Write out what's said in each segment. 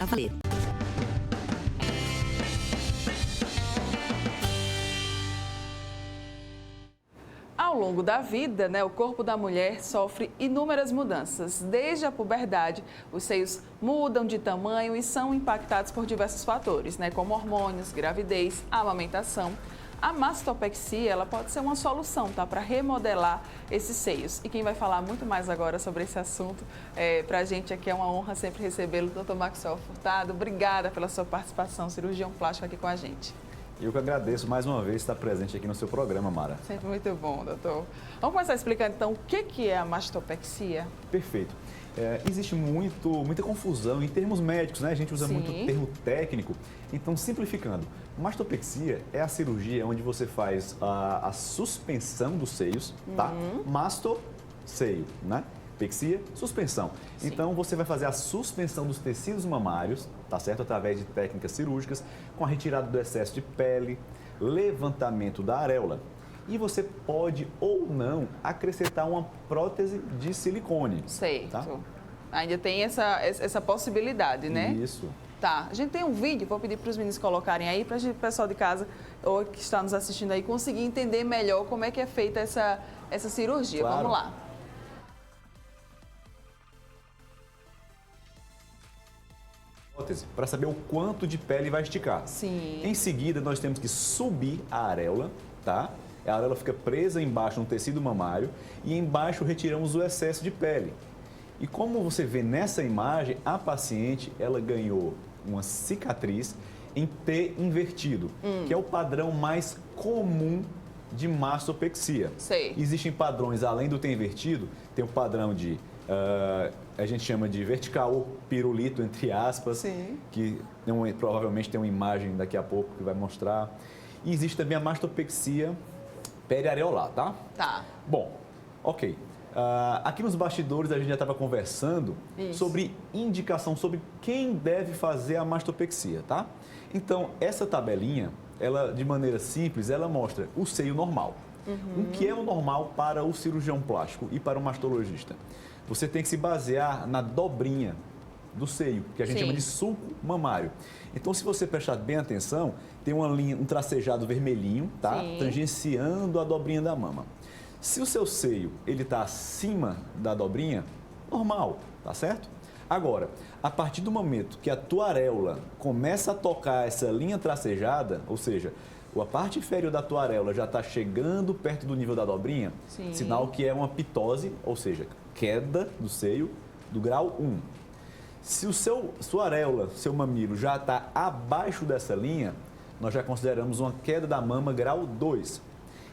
pra valer. Ao longo da vida, o corpo da mulher sofre inúmeras mudanças. Desde a puberdade, os seios mudam de tamanho e são impactados por diversos fatores, como hormônios, gravidez, amamentação. A mastopexia, ela pode ser uma solução, para remodelar esses seios. E quem vai falar muito mais agora sobre esse assunto, para a gente aqui é uma honra sempre recebê-lo, Dr. Maxwell Furtado. Obrigada pela sua participação, cirurgião plástico aqui com a gente. Eu que agradeço mais uma vez estar presente aqui no seu programa, Mara. Sempre muito bom, doutor. Vamos começar explicando, então, o que é a mastopexia? Perfeito. Existe muita confusão em termos médicos, A gente usa muito termo técnico. Então, simplificando, mastopexia é a cirurgia onde você faz a suspensão dos seios, tá? Masto, seio, Pexia, suspensão. Sim. Então, você vai fazer a suspensão dos tecidos mamários, tá certo? Através de técnicas cirúrgicas, com a retirada do excesso de pele, levantamento da areola. E você pode ou não acrescentar uma prótese de silicone. Certo. Tá? Ainda tem essa possibilidade, Isso. Tá. A gente tem um vídeo, vou pedir para os meninos colocarem aí, para o pessoal de casa ou que está nos assistindo aí conseguir entender melhor como é que é feita essa cirurgia. Claro. Vamos lá. Para saber o quanto de pele vai esticar. Sim. Em seguida, nós temos que subir a areola, tá? A areola fica presa embaixo no tecido mamário e embaixo retiramos o excesso de pele. E como você vê nessa imagem, a paciente, ela ganhou uma cicatriz em T invertido, que é o padrão mais comum de mastopexia. Sei. Existem padrões, além do T invertido, tem o padrão de... a gente chama de vertical ou pirulito, entre aspas, Sim. que provavelmente tem uma imagem daqui a pouco que vai mostrar. E existe também a mastopexia periareolar, tá? Tá. Bom, ok. Aqui nos bastidores a gente já estava conversando sobre indicação, sobre quem deve fazer a mastopexia, tá? Então, essa tabelinha, ela, de maneira simples, ela mostra o seio normal. O que é o normal para o cirurgião plástico e para o mastologista? Você tem que se basear na dobrinha do seio, que a gente chama de sulco mamário. Então, se você prestar bem atenção, tem uma linha, um tracejado vermelhinho, tá? Sim. Tangenciando a dobrinha da mama. Se o seu seio ele está acima da dobrinha, normal, tá certo? Agora, a partir do momento que a tua areola começa a tocar essa linha tracejada, ou seja, a parte inferior da tua areola já está chegando perto do nível da dobrinha, Sim. sinal que é uma pitose, ou seja, queda do seio do grau 1. Se sua areola, seu mamilo já está abaixo dessa linha, nós já consideramos uma queda da mama grau 2.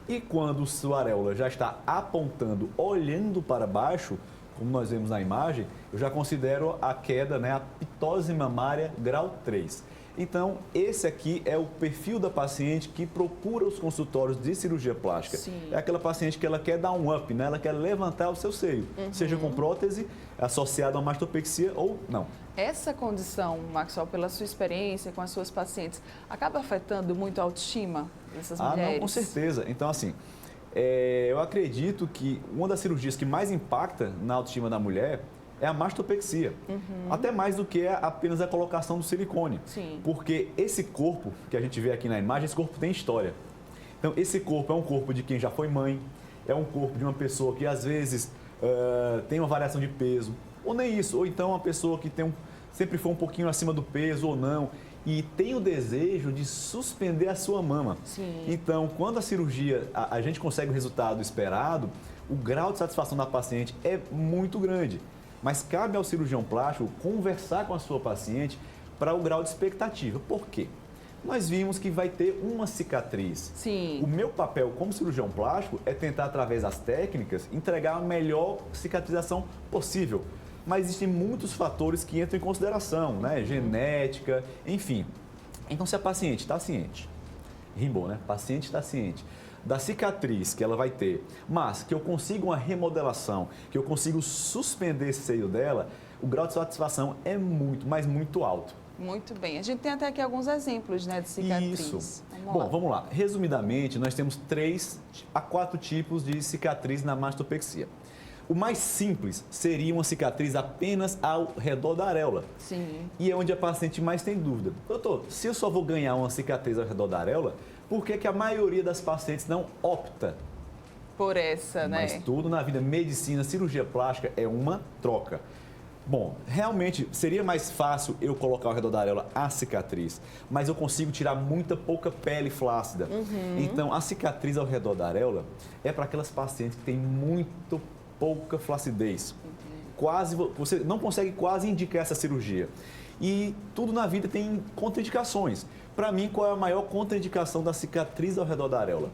E quando sua areola já está apontando, olhando para baixo, como nós vemos na imagem, eu já considero a queda, a pitose mamária grau 3. Então, esse aqui é o perfil da paciente que procura os consultórios de cirurgia plástica. Sim. É aquela paciente que ela quer dar um up, ela quer levantar o seu seio, seja com prótese, associada a mastopexia ou não. Essa condição, Maxwell, pela sua experiência com as suas pacientes, acaba afetando muito a autoestima dessas mulheres? Não, com certeza. Então, assim, eu acredito que uma das cirurgias que mais impacta na autoestima da mulher é a mastopexia. Até mais do que apenas a colocação do silicone. Sim. Porque esse corpo que a gente vê aqui na imagem, esse corpo tem história. Então, esse corpo é um corpo de quem já foi mãe, é um corpo de uma pessoa que às vezes tem uma variação de peso, ou nem isso, ou então uma pessoa que sempre foi um pouquinho acima do peso ou não, e tem o desejo de suspender a sua mama. Sim. Então, quando a cirurgia, a gente consegue o resultado esperado, o grau de satisfação da paciente é muito grande. Mas cabe ao cirurgião plástico conversar com a sua paciente para o grau de expectativa. Por quê? Nós vimos que vai ter uma cicatriz. Sim. O meu papel como cirurgião plástico é tentar, através das técnicas, entregar a melhor cicatrização possível. Mas existem muitos fatores que entram em consideração, Genética, enfim. Então, se a paciente está ciente, rimou, paciente está ciente da cicatriz que ela vai ter, mas que eu consigo uma remodelação, que eu consigo suspender esse seio dela, o grau de satisfação é muito, mas muito alto. Muito bem. A gente tem até aqui alguns exemplos, de cicatriz. Isso. Vamos lá. Resumidamente, nós temos 3 a 4 tipos de cicatriz na mastopexia. O mais simples seria uma cicatriz apenas ao redor da areola. Sim. E é onde a paciente mais tem dúvida. Doutor, se eu só vou ganhar uma cicatriz ao redor da areola, por que a maioria das pacientes não opta? Por essa, né? Mas tudo na vida, medicina, cirurgia plástica é uma troca. Bom, realmente seria mais fácil eu colocar ao redor da areola a cicatriz, mas eu consigo tirar muita pouca pele flácida. Então, a cicatriz ao redor da areola é para aquelas pacientes que têm muito pouca flacidez. Quase, você não consegue quase indicar essa cirurgia. E tudo na vida tem contraindicações. Para mim, qual é a maior contraindicação da cicatriz ao redor da areola?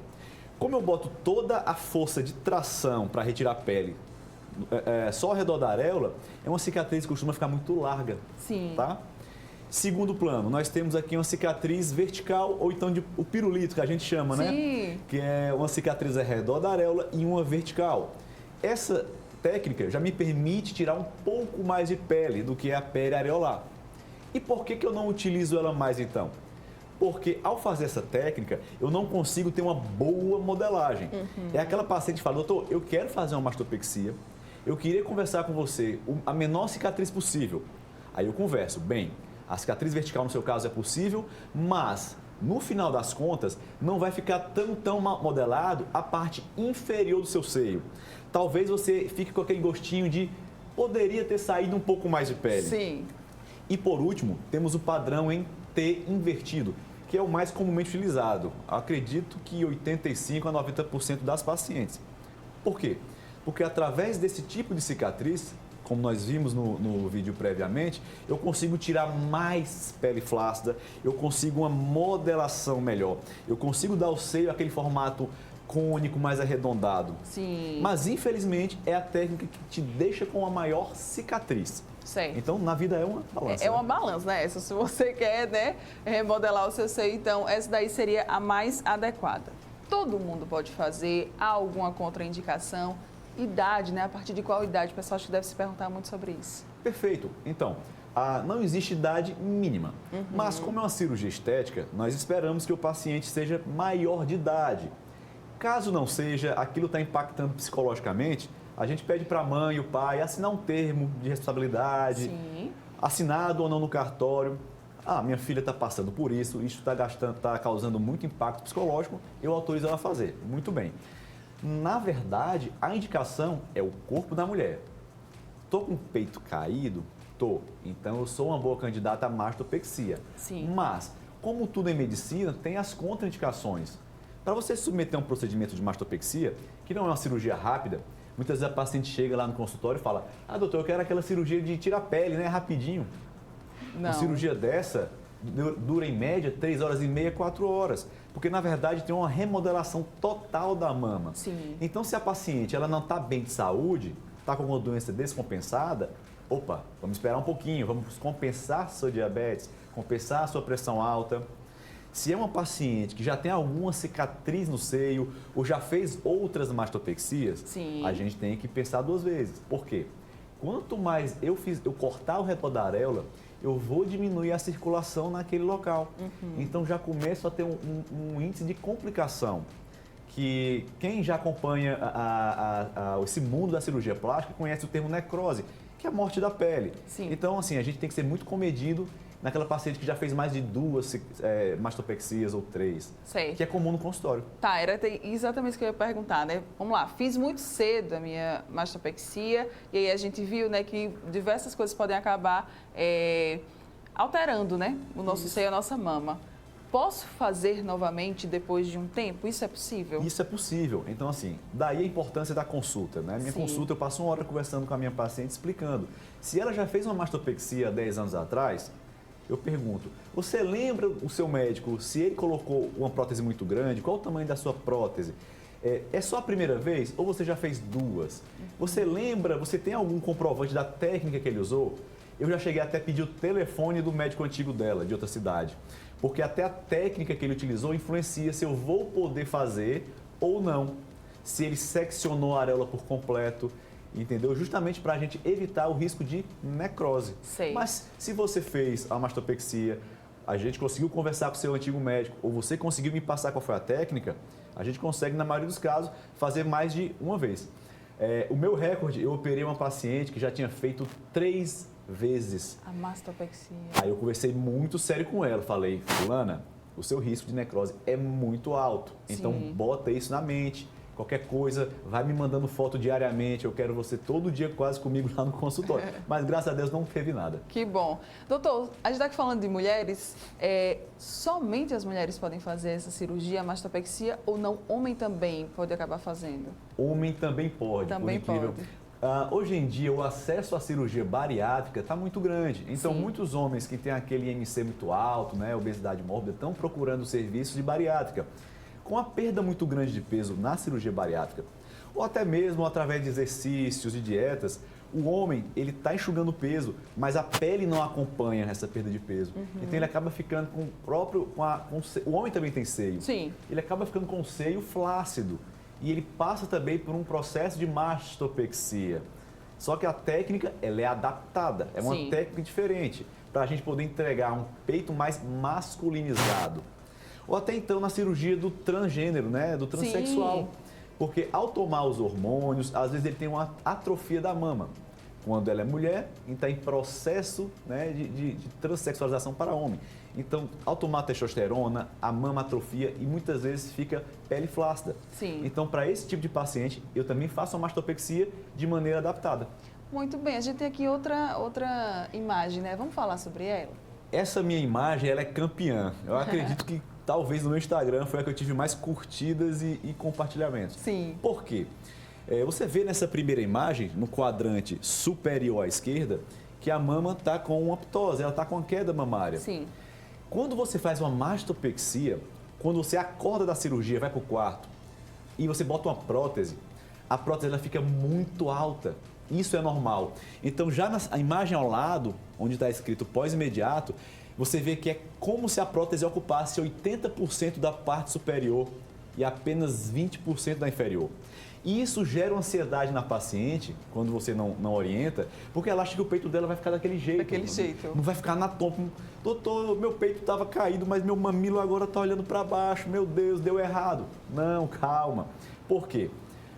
Como eu boto toda a força de tração para retirar a pele só ao redor da areola, é uma cicatriz que costuma ficar muito larga. Sim. Tá? Segundo plano, nós temos aqui uma cicatriz vertical ou então o pirulito, que a gente chama, Sim. né? Que é uma cicatriz ao redor da areola e uma vertical. Essa técnica já me permite tirar um pouco mais de pele do que a pele areolar. E por que eu não utilizo ela mais então? Porque ao fazer essa técnica, eu não consigo ter uma boa modelagem. É aquela paciente que fala, doutor, eu quero fazer uma mastopexia, eu queria conversar com você a menor cicatriz possível. Aí eu converso, bem, a cicatriz vertical no seu caso é possível, mas no final das contas não vai ficar tão modelado a parte inferior do seu seio. Talvez você fique com aquele gostinho de poderia ter saído um pouco mais de pele. Sim. E por último, temos o padrão em T invertido, que é o mais comumente utilizado. Acredito que 85% a 90% das pacientes. Por quê? Porque através desse tipo de cicatriz, como nós vimos no vídeo previamente, eu consigo tirar mais pele flácida, eu consigo uma modelação melhor, eu consigo dar ao seio aquele formato cônico, mais arredondado. Sim. Mas infelizmente é a técnica que te deixa com a maior cicatriz. Certo. Então, na vida é uma balança. É uma balança, né? Essa, se você quer, né, remodelar o seu seio, então essa daí seria a mais adequada. Todo mundo pode fazer, há alguma contraindicação? Idade, né? A partir de qual idade? O pessoal acho que deve se perguntar muito sobre isso. Perfeito. Então, não existe idade mínima. Mas como é uma cirurgia estética, nós esperamos que o paciente seja maior de idade. Caso não seja, aquilo está impactando psicologicamente, a gente pede para a mãe e o pai assinar um termo de responsabilidade, Sim. assinado ou não no cartório. Ah, minha filha está passando por isso está causando muito impacto psicológico, eu autorizo ela a fazer. Muito bem. Na verdade, a indicação é o corpo da mulher. Estou com o peito caído? Tô. Então eu sou uma boa candidata à mastopexia. Sim. Mas, como tudo em medicina, tem as contraindicações. Para você submeter um procedimento de mastopexia, que não é uma cirurgia rápida, muitas vezes a paciente chega lá no consultório e fala: ah, doutor, eu quero aquela cirurgia de tirar a pele, né? Rapidinho. Não. Uma cirurgia dessa dura em média 3 horas e meia, 4 horas. Porque, na verdade, tem uma remodelação total da mama. Sim. Então, se a paciente ela não está bem de saúde, está com uma doença descompensada, opa, vamos esperar um pouquinho, vamos compensar sua diabetes, compensar a sua pressão alta. Se é uma paciente que já tem alguma cicatriz no seio ou já fez outras mastopexias, Sim. a gente tem que pensar 2 vezes. Por quê? Quanto mais eu cortar o redor da areola, eu vou diminuir a circulação naquele local. Então já começo a ter um índice de complicação. Que quem já acompanha esse mundo da cirurgia plástica conhece o termo necrose, que é a morte da pele. Sim. Então, assim, a gente tem que ser muito comedido naquela paciente que já fez mais de 2 mastopexias ou 3, Certo. que é comum no consultório. Tá, era exatamente isso que eu ia perguntar, né? Vamos lá, fiz muito cedo a minha mastopexia e aí a gente viu, né, que diversas coisas podem acabar alterando, né, o nosso seio, a nossa mama. Posso fazer novamente depois de um tempo? Isso é possível? Isso é possível. Então, assim, daí a importância da consulta, né? Minha Sim. consulta, eu passo 1 hora conversando com a minha paciente, explicando. Se ela já fez uma mastopexia 10 anos atrás, eu pergunto, você lembra o seu médico, se ele colocou uma prótese muito grande, qual o tamanho da sua prótese? É só a primeira vez ou você já fez 2? Você lembra, você tem algum comprovante da técnica que ele usou? Eu já cheguei até a pedir o telefone do médico antigo dela, de outra cidade. Porque até a técnica que ele utilizou influencia se eu vou poder fazer ou não. Se ele seccionou a areola por completo, entendeu? Justamente para a gente evitar o risco de necrose. Sei. Mas se você fez a mastopexia, a gente conseguiu conversar com o seu antigo médico, ou você conseguiu me passar qual foi a técnica, a gente consegue, na maioria dos casos, fazer mais de uma vez. O meu recorde, eu operei uma paciente que já tinha feito 3 vezes. A mastopexia. Aí eu conversei muito sério com ela. Falei, fulana, o seu risco de necrose é muito alto. Então, Sim. bota isso na mente. Qualquer coisa, vai me mandando foto diariamente. Eu quero você todo dia quase comigo lá no consultório. Mas, graças a Deus, não teve nada. Que bom. Doutor, a gente está aqui falando de mulheres. Somente as mulheres podem fazer essa cirurgia, a mastopexia, ou não? Homem também pode acabar fazendo? Homem também pode, Também por incrível. pode. Hoje em dia, o acesso à cirurgia bariátrica está muito grande. Então, Sim. muitos homens que têm aquele IMC muito alto, né, obesidade mórbida, estão procurando serviços de bariátrica. Com a perda muito grande de peso na cirurgia bariátrica, ou até mesmo através de exercícios e dietas, o homem ele está enxugando peso, mas a pele não acompanha essa perda de peso. Então, ele acaba ficando com o próprio... o homem também tem seio. Sim. Ele acaba ficando com o seio flácido. E ele passa também por um processo de mastopexia. Só que a técnica, ela é adaptada, é uma Sim. técnica diferente, para a gente poder entregar um peito mais masculinizado. Ou até então na cirurgia do transgênero, né, do transexual. Sim. Porque ao tomar os hormônios, às vezes ele tem uma atrofia da mama. Quando ela é mulher, está em processo, né, de transexualização para homem. Então, ao tomar testosterona, a mama atrofia e muitas vezes fica pele flácida. Sim. Então, para esse tipo de paciente, eu também faço a mastopexia de maneira adaptada. Muito bem. A gente tem aqui outra imagem, né? Vamos falar sobre ela? Essa minha imagem, ela é campeã. Eu acredito que talvez no meu Instagram foi a que eu tive mais curtidas e compartilhamentos. Sim. Por quê? Você vê nessa primeira imagem, no quadrante superior à esquerda, que a mama está com uma ptose, ela está com uma queda mamária. Sim. Quando você faz uma mastopexia, quando você acorda da cirurgia, vai para o quarto e você bota uma prótese, a prótese ela fica muito alta. Isso é normal. Então, já na imagem ao lado, onde está escrito pós-imediato, você vê que é como se a prótese ocupasse 80% da parte superior e apenas 20% da inferior. E isso gera uma ansiedade na paciente, quando você não orienta, porque ela acha que o peito dela vai ficar daquele jeito. Daquele jeito. Não vai ficar anatômico. Doutor, meu peito estava caído, mas meu mamilo agora está olhando para baixo. Meu Deus, deu errado. Não, calma. Por quê?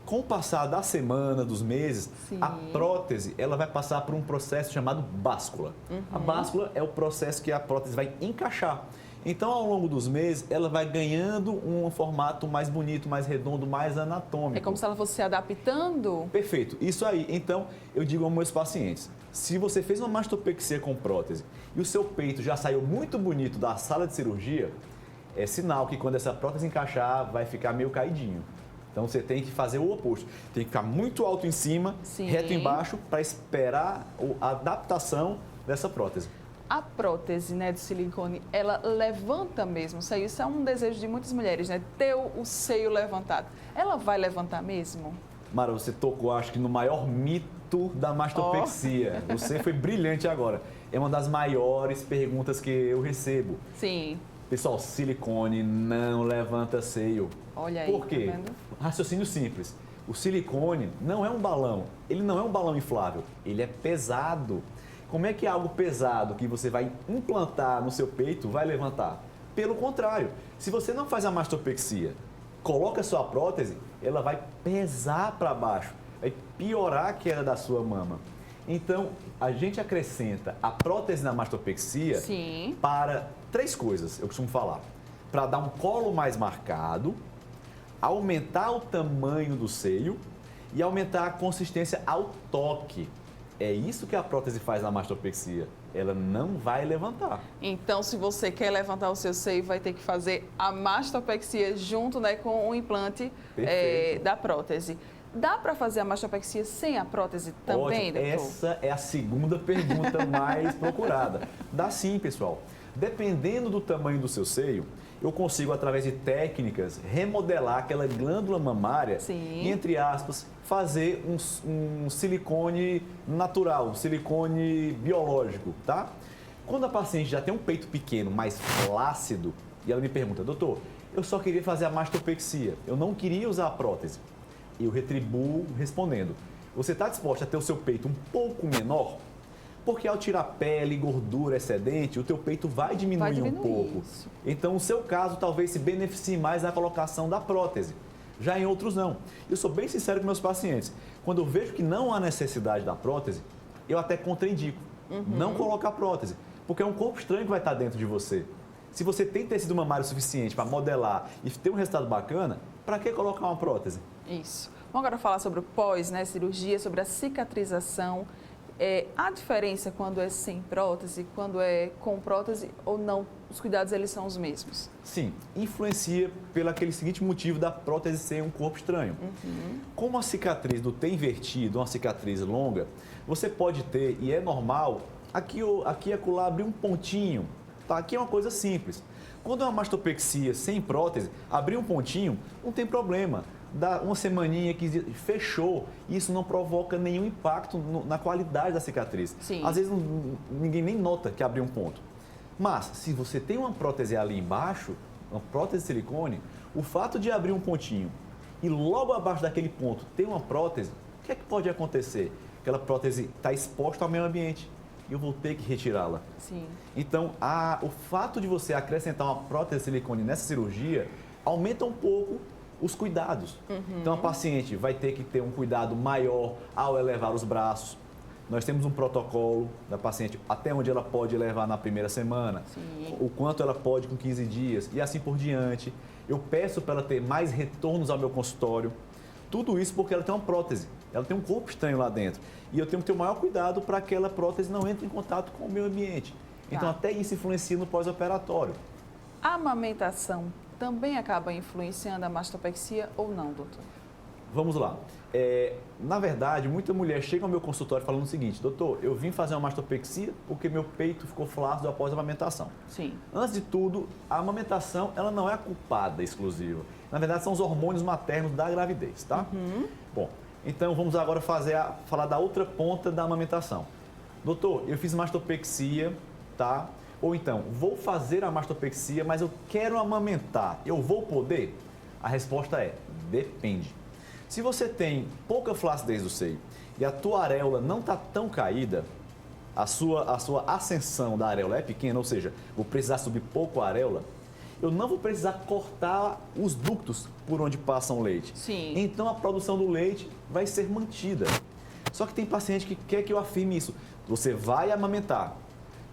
Com o passar da semana, dos meses, Sim. a prótese ela vai passar por um processo chamado báscula. A báscula é o processo que a prótese vai encaixar. Então, ao longo dos meses, ela vai ganhando um formato mais bonito, mais redondo, mais anatômico. É como se ela fosse se adaptando? Perfeito, isso aí. Então, eu digo aos meus pacientes, se você fez uma mastopexia com prótese e o seu peito já saiu muito bonito da sala de cirurgia, é sinal que quando essa prótese encaixar, vai ficar meio caidinho. Então, você tem que fazer o oposto. Tem que ficar muito alto em cima, Sim. reto embaixo, para esperar a adaptação dessa prótese. A prótese, né, de silicone, ela levanta mesmo o seio? Isso é um desejo de muitas mulheres, né? Ter o seio levantado. Ela vai levantar mesmo? Mara, você tocou, acho que no maior mito da mastopexia. Você foi brilhante agora. É uma das maiores perguntas que eu recebo. Sim. Pessoal, silicone não levanta seio. Olha aí, Por quê? tá vendo? Raciocínio simples. O silicone não é um balão. Ele não é um balão inflável. Ele é pesado. Como é que algo pesado que você vai implantar no seu peito vai levantar? Pelo contrário, se você não faz a mastopexia, coloca a sua prótese, ela vai pesar para baixo, vai piorar a queda da sua mama. Então, a gente acrescenta a prótese na mastopexia Sim. para 3 coisas, eu costumo falar. Para dar um colo mais marcado, aumentar o tamanho do seio e aumentar a consistência ao toque. É isso que a prótese faz na mastopexia. Ela não vai levantar. Então, se você quer levantar o seu seio, vai ter que fazer a mastopexia junto, né, com o implante da prótese. Dá para fazer a mastopexia sem a prótese também, Ótimo. doutor? Essa é a segunda pergunta mais procurada. Dá sim, pessoal. Dependendo do tamanho do seu seio, eu consigo, através de técnicas, remodelar aquela glândula mamária Sim. e, entre aspas, fazer um silicone natural, um silicone biológico, tá? Quando a paciente já tem um peito pequeno, mais flácido, e ela me pergunta, doutor, eu só queria fazer a mastopexia, eu não queria usar a prótese. Eu retribuo respondendo, você está disposta a ter o seu peito um pouco menor? Porque ao tirar pele, gordura excedente, o teu peito vai diminuir um pouco. Isso. Então, o seu caso talvez se beneficie mais da colocação da prótese. Já em outros, não. Eu sou bem sincero com meus pacientes. Quando eu vejo que não há necessidade da prótese, eu até contraindico. Não colocar prótese, porque é um corpo estranho que vai estar dentro de você. Se você tem tecido mamário suficiente para modelar e ter um resultado bacana, para que colocar uma prótese? Isso. Vamos agora falar sobre o pós, né, cirurgia, sobre a cicatrização. Há diferença quando é sem prótese, quando é com prótese ou não? Os cuidados, eles são os mesmos? Sim, influencia pelo aquele seguinte motivo da prótese ser um corpo estranho. Como a cicatriz do T invertido, uma cicatriz longa, você pode ter, e é normal, aqui e acolá abrir um pontinho. Tá? Aqui é uma coisa simples. Quando é uma mastopexia sem prótese, abrir um pontinho não tem problema. Dá uma semaninha que fechou, e isso não provoca nenhum impacto na qualidade da cicatriz. Sim. Às vezes ninguém nem nota que abriu um ponto. Mas se você tem uma prótese ali embaixo, uma prótese de silicone, o fato de abrir um pontinho e logo abaixo daquele ponto ter uma prótese, o que é que pode acontecer? Aquela prótese está exposta ao meio ambiente e eu vou ter que retirá-la. Sim. Então, o fato de você acrescentar uma prótese de silicone nessa cirurgia aumenta um pouco os cuidados. Então, a paciente vai ter que ter um cuidado maior ao elevar os braços. Nós temos um protocolo da paciente até onde ela pode levar na primeira semana, Sim. o quanto ela pode com 15 dias e assim por diante. Eu peço para ela ter mais retornos ao meu consultório. Tudo isso porque ela tem uma prótese, ela tem um corpo estranho lá dentro. E eu tenho que ter o maior cuidado para que aquela prótese não entre em contato com o meio ambiente. Então, até isso influencia no pós-operatório. A amamentação também acaba influenciando a mastopexia ou não, doutor? Vamos lá. Na verdade, muita mulher chega ao meu consultório falando o seguinte: doutor, eu vim fazer uma mastopexia porque meu peito ficou flácido após a amamentação. Sim. Antes de tudo, a amamentação ela não é a culpada exclusiva. Na verdade, são os hormônios maternos da gravidez, tá? Bom, então vamos agora falar da outra ponta da amamentação. Doutor, eu fiz mastopexia, tá? Ou então, vou fazer a mastopexia, mas eu quero amamentar. Eu vou poder? A resposta é: depende. Se você tem pouca flacidez do seio e a tua areola não está tão caída, a sua ascensão da areola é pequena, ou seja, vou precisar subir pouco a areola, eu não vou precisar cortar os ductos por onde passa o leite. Sim. Então a produção do leite vai ser mantida. Só que tem paciente que quer que eu afirme isso. Você vai amamentar.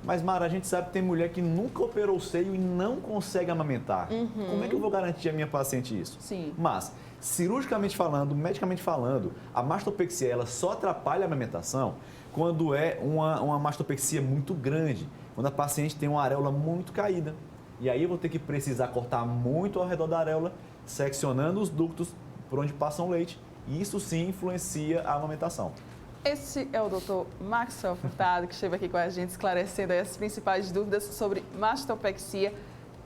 Mas, Mara, a gente sabe que tem mulher que nunca operou o seio e não consegue amamentar. Como é que eu vou garantir a minha paciente isso? Sim. Mas, cirurgicamente falando, medicamente falando, a mastopexia ela só atrapalha a amamentação quando é uma mastopexia muito grande, quando a paciente tem uma areola muito caída. E aí eu vou ter que precisar cortar muito ao redor da areola, seccionando os ductos por onde passa o leite. E isso sim influencia a amamentação. Esse é o doutor Maxwell Furtado, que esteve aqui com a gente esclarecendo as principais dúvidas sobre mastopexia.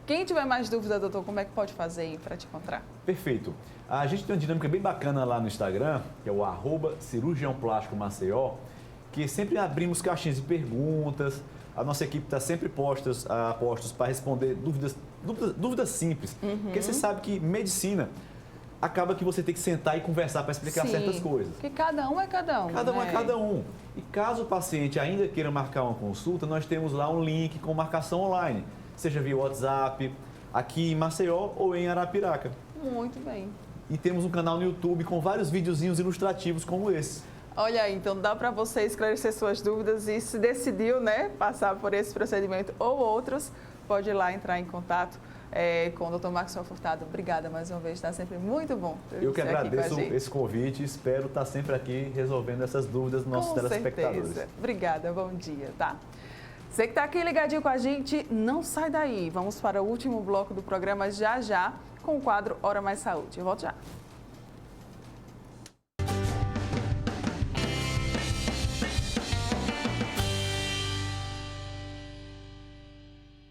Quem tiver mais dúvida, doutor, como é que pode fazer aí para te encontrar? Perfeito. A gente tem uma dinâmica bem bacana lá no Instagram, que é o @cirurgiãoplástico_Maceió, que sempre abrimos caixinhas de perguntas. A nossa equipe está sempre postos para responder dúvidas simples. Porque você sabe que medicina acaba que você tem que sentar e conversar para explicar certas coisas. Porque cada um é cada um. Cada um é cada um. E caso o paciente ainda queira marcar uma consulta, nós temos lá um link com marcação online, seja via WhatsApp, aqui em Maceió ou em Arapiraca. Muito bem. E temos um canal no YouTube com vários videozinhos ilustrativos como esse. Olha aí, então dá para você esclarecer suas dúvidas e se decidiu, né, passar por esse procedimento ou outros, pode ir lá entrar em contato com o Dr. Maxwell Furtado. Obrigada mais uma vez, está sempre muito bom ter Eu que você aqui agradeço com a gente. esse convite e espero estar sempre aqui resolvendo essas dúvidas dos nossos telespectadores. Certeza. Obrigada, bom dia, tá? Você que está aqui ligadinho com a gente, não sai daí. Vamos para o último bloco do programa já com o quadro Hora Mais Saúde. Eu volto já.